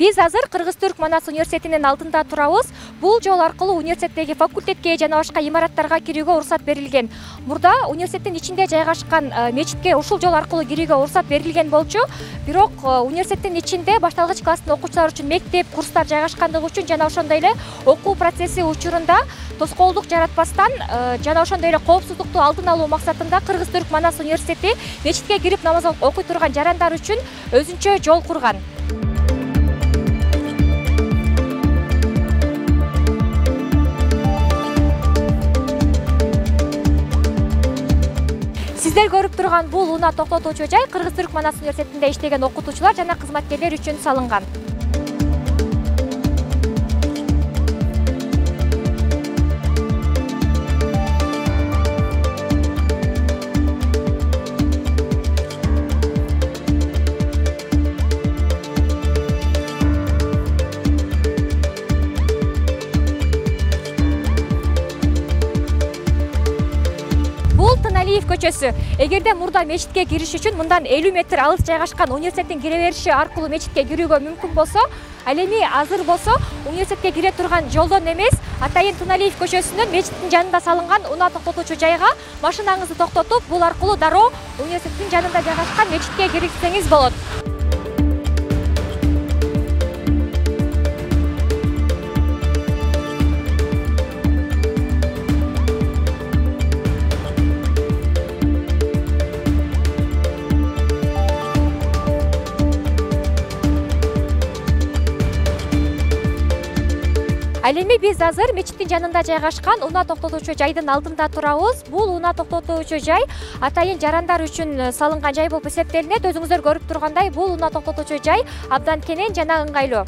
Биз азыр Кыргыз-Түрк Манас университетинин алдында турабыз. Бул жол аркылуу университеттеги факультетке жана башка имараттарга кирүүгө уруксат берилген. Мурда университеттин ичинде жайгашкан мечитке ушул жол аркылуу кирүүгө уруксат берилген болчу. Бирок университеттин ичинде башталгыч класстын окуучулары үчүн мектеп, курстар жайгашкандыгы үчүн жана ошондой эле окуу процесси учурунда тоскоолдук жаратпастан жана ошондой эле коопсуздукту алдын алуу максатында Кыргыз-Түрк Манас университети мечитке кирип намаз окуй турган жарандар үчүн өзүнчө жол курган. Сиздер көрүп турган бул унаа токтотуучу жай Кыргыз-Түрк Манас университетинде иштеген окутуучулар жана кызматкерлер үчүн салынган. Тыналиев көчөсү. Эгерде мурда мечитке кириш үчүн мындан 50 метр алыс жайгашкан университеттин кире бериши аркылуу мечитке кирүүгө мүмкүн болсо, ал эми азыр болсо университетке кире турган жолдон эмес, атайын Тыналиев көчөсүнүн мечиттин жанында салынган унаа токтотуучу жайга машинаңызды токтотуп, бул аркылуу дароо университеттин жанында жайгашкан мечитке кирсеңиз болот. Ал эми биз азыр мечиттин жанында жайгашкан унаа токтотуучу жайдын алдында турабыз. Бул унаа токтотуучу жай атайын жарандар үчүн салынган жай болуп эсептелинет. Өзүңүздөр көрүп тургандай, бул унаа токтотуучу жай абдан кенен жана ыңгайлуу.